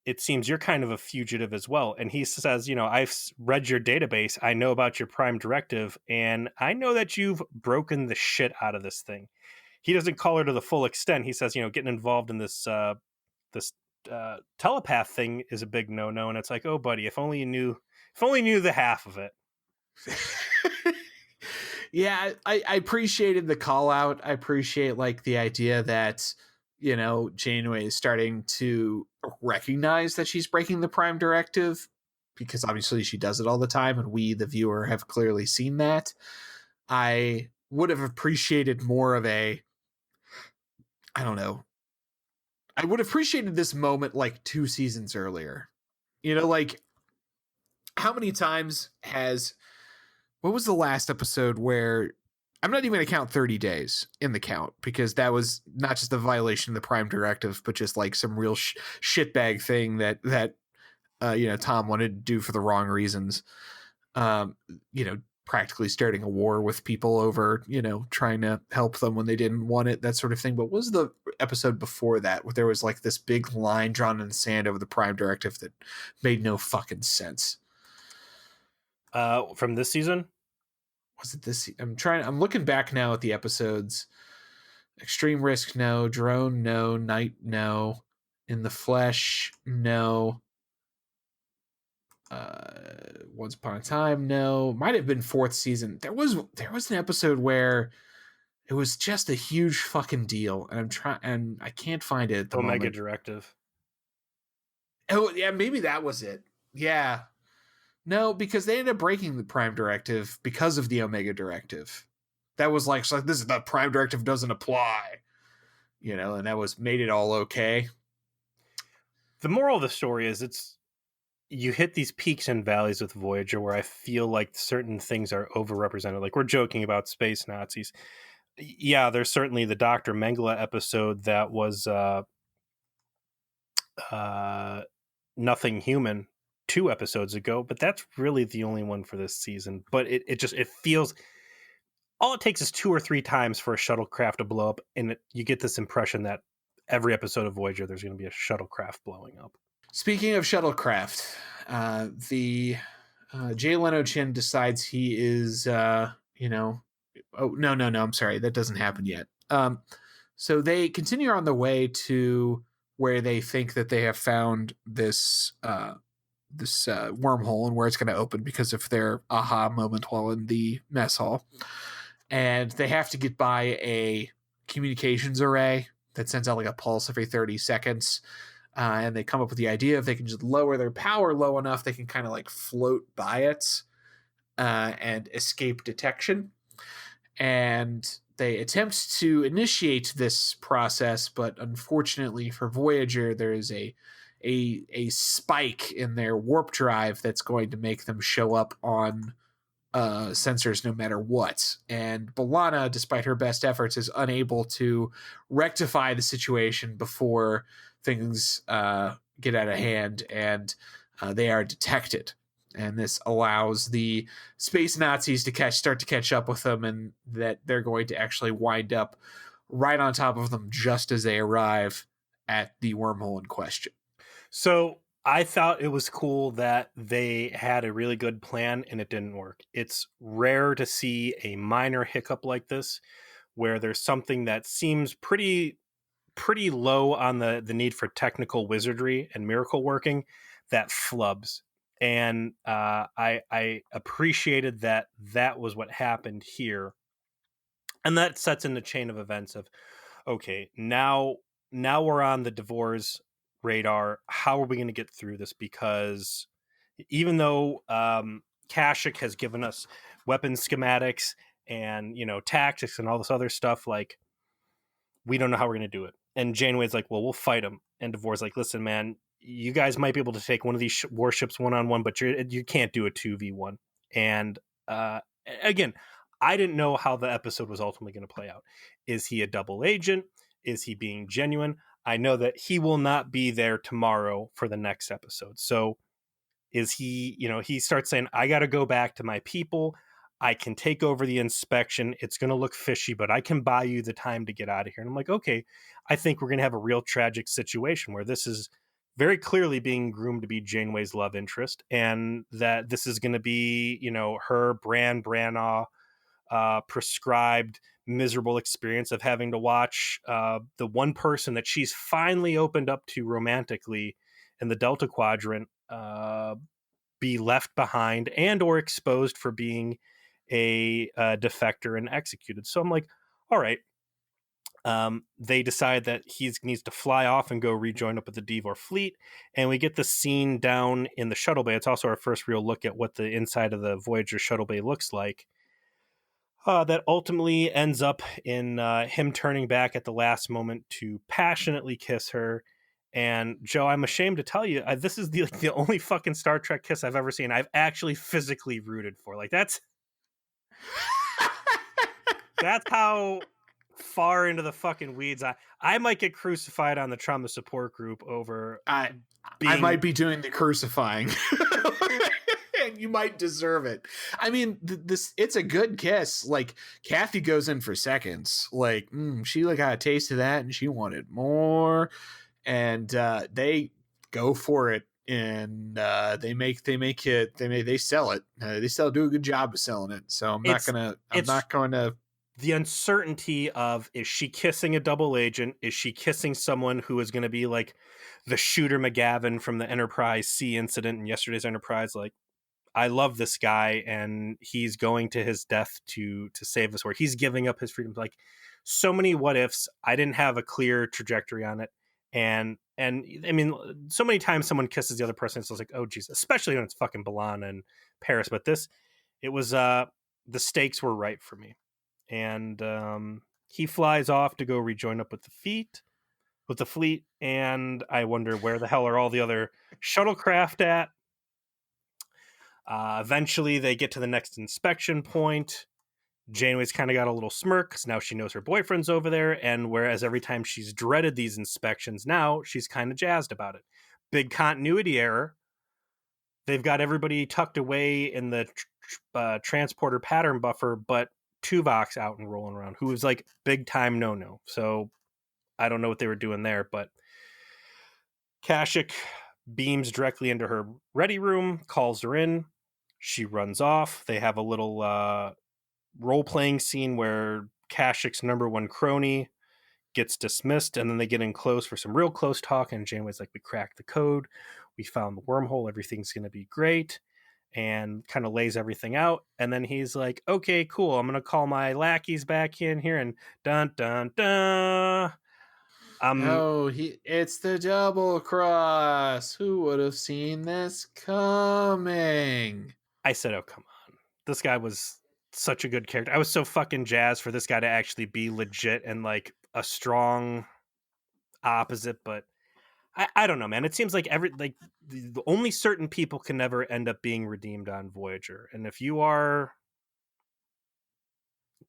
It seems you're kind of a fugitive as well. And he says, I've read your database. I know about your prime directive, and I know that you've broken the shit out of this thing. He doesn't call her to the full extent. He says, getting involved in this telepath thing is a big no-no. And it's like, oh, buddy, if only you knew the half of it. Yeah, I appreciated the call out. I appreciate like the idea that, Janeway is starting to recognize that she's breaking the prime directive, because obviously she does it all the time, and we, the viewer, have clearly seen that. I would have appreciated more of I would have appreciated this moment like 2 seasons earlier. Like how many times what was the last episode where I'm not even going to count 30 days in the count, because that was not just a violation of the prime directive, but just like some real shitbag thing that Tom wanted to do for the wrong reasons. Practically starting a war with people over, trying to help them when they didn't want it, that sort of thing. But what was the episode before that where there was like this big line drawn in the sand over the prime directive that made no fucking sense? From this season? Was it this? I'm looking back now at the episodes. Extreme Risk, no. Drone, no. Night, no. In the Flesh, no. Once Upon a Time, no. Might have been 4th season. There was an episode where it was just a huge fucking deal, and I can't find it at the moment. Omega Directive. Oh yeah, maybe that was it. Yeah. No, because they ended up breaking the prime directive because of the Omega Directive. That was like this is the prime directive doesn't apply, and that made it all okay. The moral of the story is you hit these peaks and valleys with Voyager where I feel like certain things are overrepresented. Like we're joking about space Nazis. Yeah, there's certainly the Dr. Mengele episode that was Nothing Human 2 episodes ago, but that's really the only one for this season. But it feels, all it takes is 2 or 3 times for a shuttlecraft to blow up, and you get this impression that every episode of Voyager there's going to be a shuttlecraft blowing up. Speaking of shuttlecraft, the Jay Leno Chin decides he is oh no, I'm sorry, that doesn't happen yet. So they continue on the way to where they think that they have found this wormhole and where it's going to open because of their aha moment while in the mess hall. And they have to get by a communications array that sends out like a pulse every 30 seconds. And they come up with the idea if they can just lower their power low enough, they can kind of like float by it and escape detection. And they attempt to initiate this process, but unfortunately for Voyager, there is a spike in their warp drive that's going to make them show up on sensors no matter what. And B'Elanna, despite her best efforts, is unable to rectify the situation before things get out of hand, and they are detected. And this allows the space Nazis to start to catch up with them, and that they're going to actually wind up right on top of them just as they arrive at the wormhole in question. So I thought it was cool that they had a really good plan and it didn't work. It's rare to see a minor hiccup like this where there's something that seems pretty low on the need for technical wizardry and miracle working that flubs. And I appreciated that was what happened here, and that sets in the chain of events of okay, now we're on the Devore's radar. How are we going to get through this? Because even though Kashyyyk has given us weapon schematics and tactics and all this other stuff, like we don't know how we're going to do it. And Janeway's like, well, we'll fight him. And Devore's like, listen, man, you guys might be able to take one of these warships one-on-one, but you can't do a 2v1. And again, I didn't know how the episode was ultimately going to play out. Is he a double agent? Is he being genuine? I know that he will not be there tomorrow for the next episode. So is he, he starts saying, I got to go back to my people. I can take over the inspection. It's going to look fishy, but I can buy you the time to get out of here. And I'm like, okay, I think we're going to have a real tragic situation where this is very clearly being groomed to be Janeway's love interest, and that this is going to be, her Branagh prescribed miserable experience of having to watch the one person that she's finally opened up to romantically in the Delta Quadrant be left behind and or exposed for being a defector and executed. So I'm like, all right. They decide that he needs to fly off and go rejoin up with the Devor fleet, and we get the scene down in the shuttle bay. It's also our first real look at what the inside of the Voyager shuttle bay looks like. That ultimately ends up in him turning back at the last moment to passionately kiss her. And Joe, I'm ashamed to tell you, this is the only fucking Star Trek kiss I've ever seen I've actually physically rooted for. Like that's how far into the fucking weeds I might get crucified on the trauma support group over I might be doing the crucifying. And you might deserve it. I mean, it's a good kiss. Like Kathy goes in for seconds. Like she got a taste of that and she wanted more. And they go for it, and they sell it. They do a good job of selling it. So I'm not gonna. The uncertainty of, is she kissing a double agent? Is she kissing someone who is going to be like the Shooter McGavin from the Enterprise C incident in yesterday's Enterprise? Like, I love this guy and he's going to his death to save us, or he's giving up his freedom. Like, so many what ifs. I didn't have a clear trajectory on it. And I mean, so many times someone kisses the other person, it's like, oh geez, especially when it's fucking B'Elanna and Paris. But it was the stakes were right for me. And he flies off to go rejoin up with the fleet, and I wonder where the hell are all the other shuttlecraft at. Eventually they get to the next inspection point. Janeway's kind of got a little smirk because now she knows her boyfriend's over there, and whereas every time she's dreaded these inspections, now she's kind of jazzed about it. Big continuity error. They've got everybody tucked away in the transporter pattern buffer, but Tuvok's out and rolling around, who was like big time no. So I don't know what they were doing there, but Kashyyyk beams directly into her ready room, calls her in. She runs off. They have a little role-playing scene where Kashyyy's number one crony gets dismissed, and then they get in close for some real close talk, and Janeway's like, we cracked the code. We found the wormhole. Everything's going to be great. And kind of lays everything out. And then he's like, okay, cool. I'm going to call my lackeys back in here, and dun, dun, dun. It's the double cross. Who would have seen this coming? I said, oh, come on. This guy was such a good character. I was so fucking jazzed for this guy to actually be legit and like a strong opposite, but I don't know, man. It seems like the only certain people can never end up being redeemed on Voyager. And if you are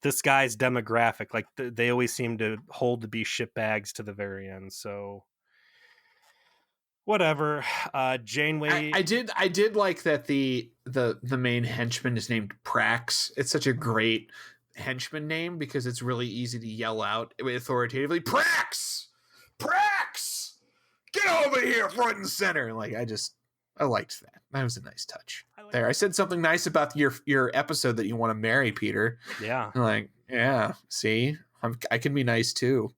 this guy's demographic, like they always seem to hold to be shitbags to the very end. So Whatever. Janeway. I did like that the main henchman is named Prax. It's such a great henchman name because it's really easy to yell out authoritatively, Prax! Prax! Get over here front and center. Like I liked that. That was a nice touch. There. I said something nice about your episode that you want to marry, Peter. Yeah. Like, yeah, see? I can be nice too.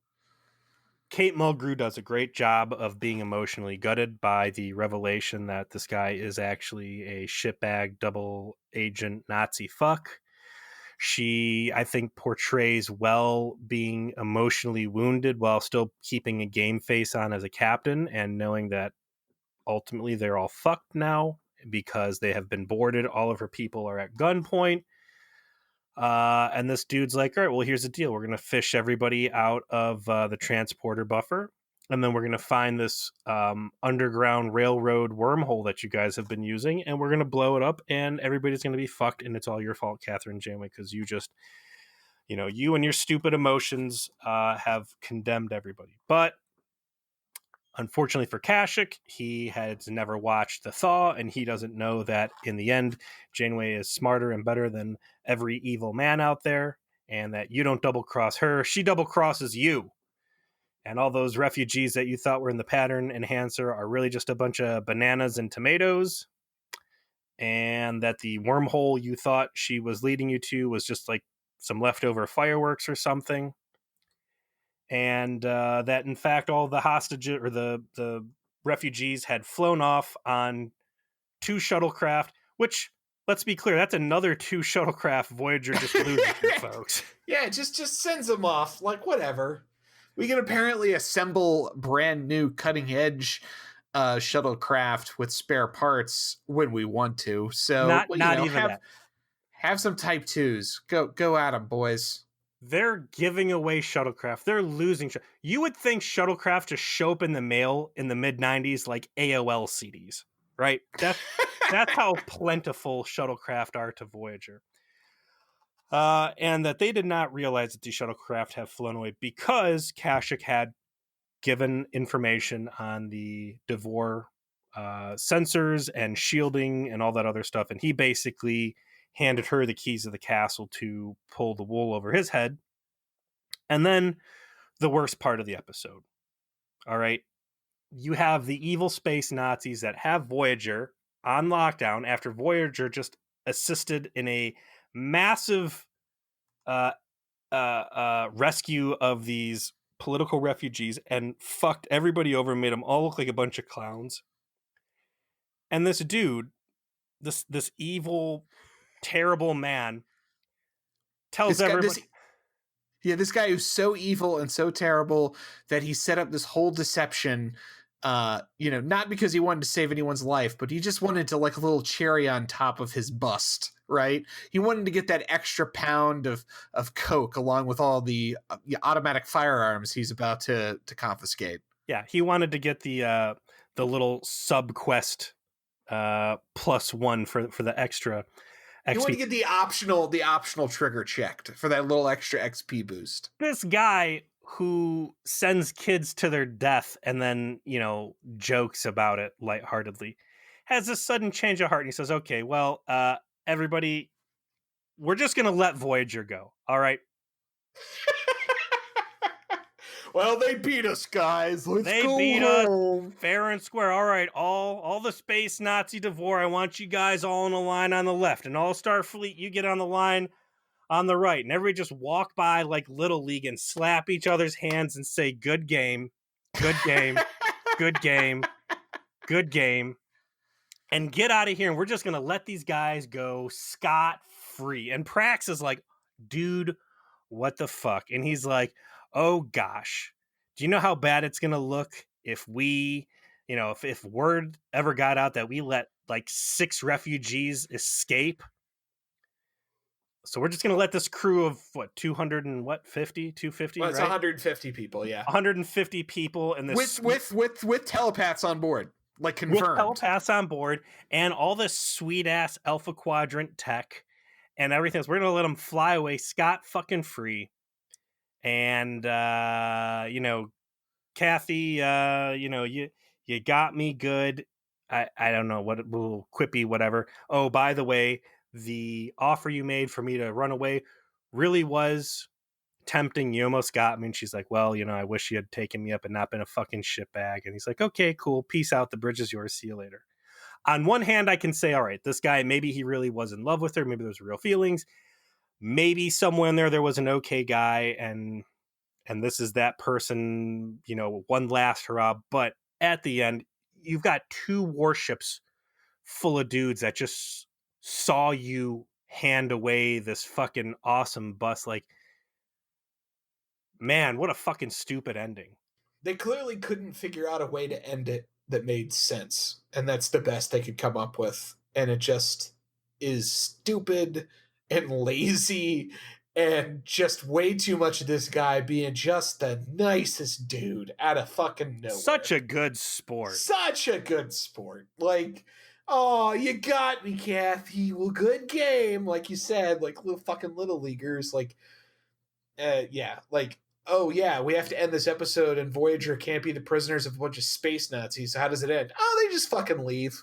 Kate Mulgrew does a great job of being emotionally gutted by the revelation that this guy is actually a shitbag double agent Nazi fuck. She, I think, portrays well being emotionally wounded while still keeping a game face on as a captain and knowing that ultimately they're all fucked now because they have been boarded. All of her people are at gunpoint. And this dude's like, all right, well, here's the deal. We're going to fish everybody out of the transporter buffer. And then we're going to find this underground railroad wormhole that you guys have been using. And we're going to blow it up. And everybody's going to be fucked. And it's all your fault, Catherine Janeway, because you just, you and your stupid emotions have condemned everybody. But unfortunately for Kashyyyk, he has never watched The Thaw, and he doesn't know that in the end, Janeway is smarter and better than every evil man out there, and that you don't double-cross her. She double-crosses you. And all those refugees that you thought were in the pattern enhancer are really just a bunch of bananas and tomatoes, and that the wormhole you thought she was leading you to was just like some leftover fireworks or something. And that in fact all the hostages or the refugees had flown off on 2 shuttlecraft, which, let's be clear, that's another 2 shuttlecraft Voyager just losing here, folks. Yeah, just sends them off. Like, whatever. We can apparently assemble brand new cutting edge shuttlecraft with spare parts when we want to. So not even that. Have some Type 2s. Go at them, boys. They're giving away shuttlecraft. They're losing. You would think shuttlecraft just show up in the mail in the mid-90s like AOL CDs, right? That's how plentiful shuttlecraft are to Voyager. And that they did not realize that these shuttlecraft have flown away because Kashyyyk had given information on the Devore sensors and shielding and all that other stuff. And he basically handed her the keys of the castle to pull the wool over his head. And then the worst part of the episode. All right. You have the evil space Nazis that have Voyager on lockdown after Voyager just assisted in a massive rescue of these political refugees and fucked everybody over and made them all look like a bunch of clowns. And this dude, this evil, terrible man tells everybody... This guy who's so evil and so terrible that he set up this whole deception, not because he wanted to save anyone's life, but he just wanted to, like, a little cherry on top of his bust, right? He wanted to get that extra pound of coke along with all the automatic firearms he's about to confiscate. Yeah, he wanted to get the little sub quest +1 for the extra XP. You want to get the optional trigger checked for that little extra XP boost. This guy who sends kids to their death and then, jokes about it lightheartedly has a sudden change of heart. And he says, okay, well, everybody, we're just going to let Voyager go. All right. Well, they beat us, guys. They beat us fair and square. All right, all the space Nazi Devore, I want you guys all in a line on the left. And all Starfleet, you get on the line on the right. And everybody just walk by like Little League and slap each other's hands and say, good game, good game, good game, good game. And get out of here. And we're just going to let these guys go scot-free. And Prax is like, dude, what the fuck? And he's like, oh gosh, do you know how bad it's going to look if we, if word ever got out that we let like 6 refugees escape? So we're just going to let this crew of 250, well, it's right? 150 people. Yeah. 150 people. And this with telepaths on board, like confirmed. With telepaths on board and all this sweet ass Alpha Quadrant tech and everything. So we're going to let them fly away scot fucking free. And, Kathy, You got me good. I don't know, what little quippy, whatever. Oh, by the way, the offer you made for me to run away really was tempting. You almost got me. And she's like, well, I wish you had taken me up and not been a fucking shitbag. And he's like, okay, cool. Peace out. The bridge is yours. See you later. On one hand, I can say, all right, this guy, maybe he really was in love with her. Maybe there's real feelings. Maybe somewhere in there was an okay guy, and this is that person, one last hurrah. But at the end, you've got two warships full of dudes that just saw you hand away this fucking awesome bus. Like, man, what a fucking stupid ending. They clearly couldn't figure out a way to end it that made sense, and that's the best they could come up with. And it just is stupid and lazy and just way too much of this guy being just the nicest dude out of fucking nowhere. Such a good sport. Such a good sport. Like, oh, you got me, Kathy. Well, good game. Like you said, like little fucking little leaguers. Like, yeah, like, oh yeah, we have to end this episode and Voyager can't be the prisoners of a bunch of space Nazis. So how does it end? Oh, they just fucking leave.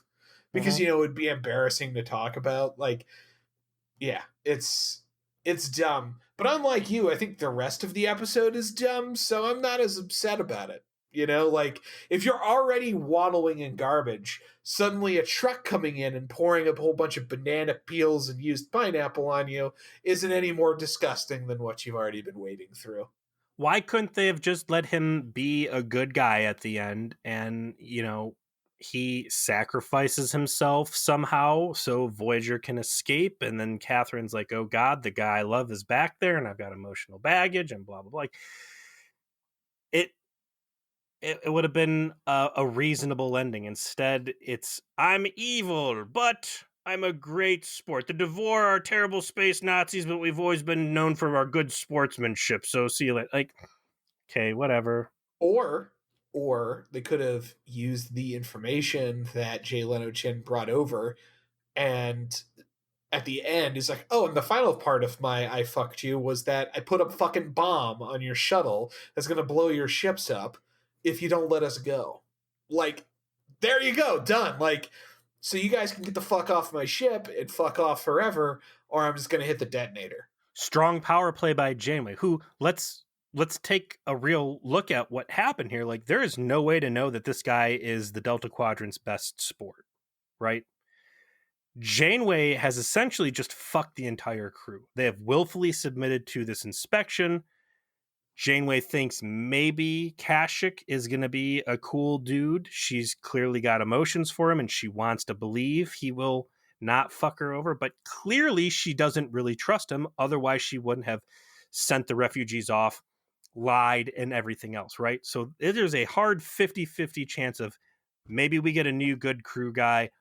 Because, it would be embarrassing to talk about. Like, yeah, it's dumb. But unlike you, I think the rest of the episode is dumb, so I'm not as upset about it. Like, if you're already waddling in garbage, suddenly a truck coming in and pouring a whole bunch of banana peels and used pineapple on you isn't any more disgusting than what you've already been wading through. Why couldn't they have just let him be a good guy at the end, and, he sacrifices himself somehow so Voyager can escape, and then Catherine's like, oh God, the guy I love is back there, and I've got emotional baggage, and blah, blah, blah. Like, it would have been a reasonable ending. Instead, it's, I'm evil, but I'm a great sport. The Devore are terrible space Nazis, but we've always been known for our good sportsmanship, so see you later. Like, okay, whatever. Or they could have used the information that Jay Leno Chin brought over, and at the end is like, oh, and the final part of my I fucked you was that I put a fucking bomb on your shuttle that's going to blow your ships up if you don't let us go. Like, there you go, done. Like, so you guys can get the fuck off my ship and fuck off forever, or I'm just going to hit the detonator. Strong power play by Janeway, who, let's take a real look at what happened here. Like, there is no way to know that this guy is the Delta Quadrant's best sport, right? Janeway has essentially just fucked the entire crew. They have willfully submitted to this inspection. Janeway thinks maybe Kashyyyk is going to be a cool dude. She's clearly got emotions for him, and she wants to believe he will not fuck her over. But clearly she doesn't really trust him. Otherwise, she wouldn't have sent the refugees off, lied, and everything else, right? So there's a hard 50-50 chance of maybe we get a new good crew guy,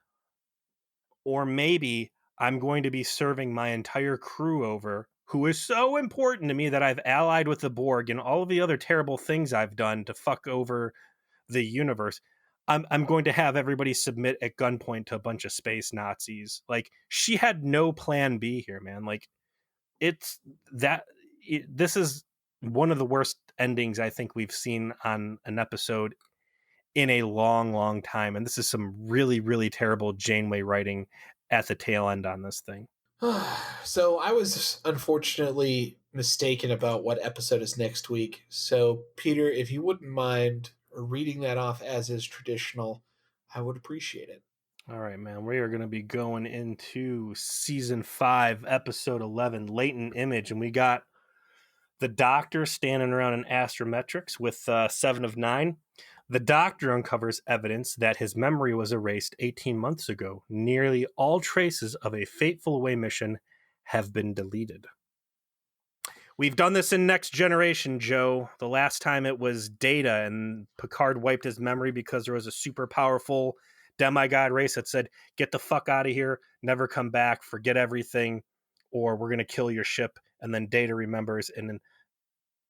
or maybe I'm going to be serving my entire crew over, who is so important to me that I've allied with the Borg and all of the other terrible things I've done to fuck over the universe. I'm going to have everybody submit at gunpoint to a bunch of space Nazis. Like, she had no plan B here, man. Like, this is one of the worst endings I think we've seen on an episode in a long, long time. And this is some really, really terrible Janeway writing at the tail end on this thing. So I was unfortunately mistaken about what episode is next week. So, Peter, if you wouldn't mind reading that off as is traditional, I would appreciate it. All right, man. We are going to be going into season 5, episode 11, Latent Image. And we got the Doctor standing around in astrometrics with 7 of 9. The Doctor uncovers evidence that his memory was erased 18 months ago. Nearly all traces of a fateful away mission have been deleted. We've done this in Next Generation, Joe. The last time it was Data, and Picard wiped his memory because there was a super powerful demigod race that said, get the fuck out of here, never come back, forget everything, or we're going to kill your ship. And then Data remembers and then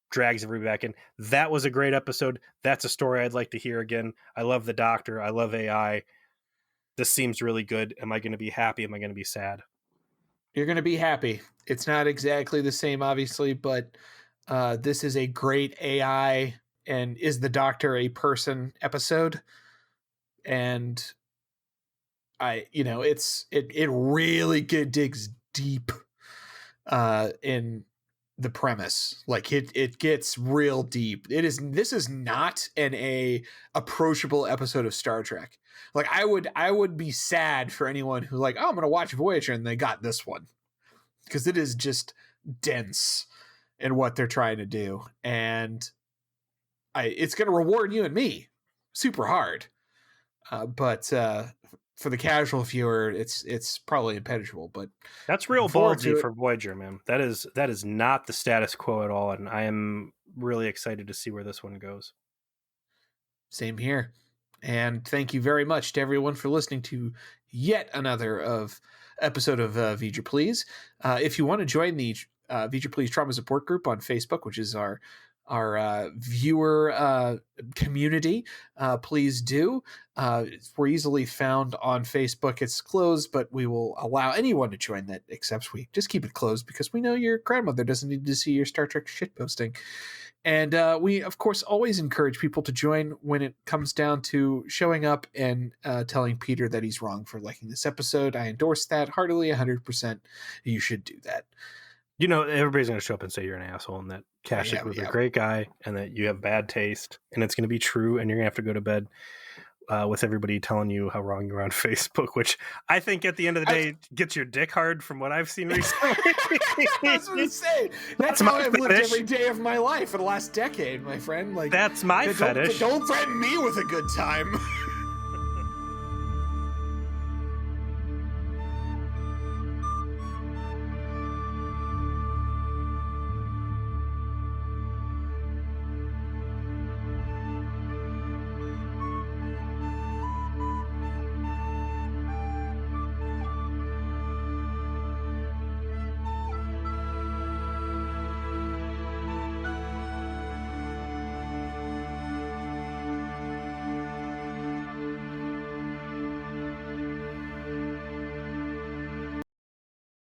drags everybody back in. That was a great episode. That's a story I'd like to hear again. I love the Doctor. I love AI. This seems really good. Am I going to be happy? Am I going to be sad? You're going to be happy. It's not exactly the same, obviously, but this is a great AI and is the Doctor a person episode. and it really digs deep in the premise. Like it gets real deep. This is not a approachable episode of Star Trek. Like I would be sad for anyone who like, oh, I'm gonna watch Voyager and they got this one, because it is just dense in what they're trying to do, and it's gonna reward you and me super hard. But for the casual viewer, it's probably impenetrable. But that's real ballsy for Voyager, man. That is not the status quo at all, and I am really excited to see where this one goes. Same here. And thank you very much to everyone for listening to yet another episode of Voyager Please. If you want to join the Voyager Please Trauma Support Group on Facebook, which is our viewer community, please do. We're easily found on Facebook. It's closed, but we will allow anyone to join that accepts. We just keep it closed because we know your grandmother doesn't need to see your Star Trek shit posting. And we, of course, always encourage people to join when it comes down to showing up and telling Peter that he's wrong for liking this episode. I endorse that heartily, 100%. You should do that. You know, everybody's going to show up and say you're an asshole and that Kashyyyk was a great guy and that you have bad taste, and it's going to be true, and you're going to have to go to bed with everybody telling you how wrong you are on Facebook, which I think at the end of the day gets your dick hard from what I've seen recently. That's what I'm saying. That's how I've lived every day of my life for the last decade, my friend. Like, that's my fetish. Don't threaten me with a good time.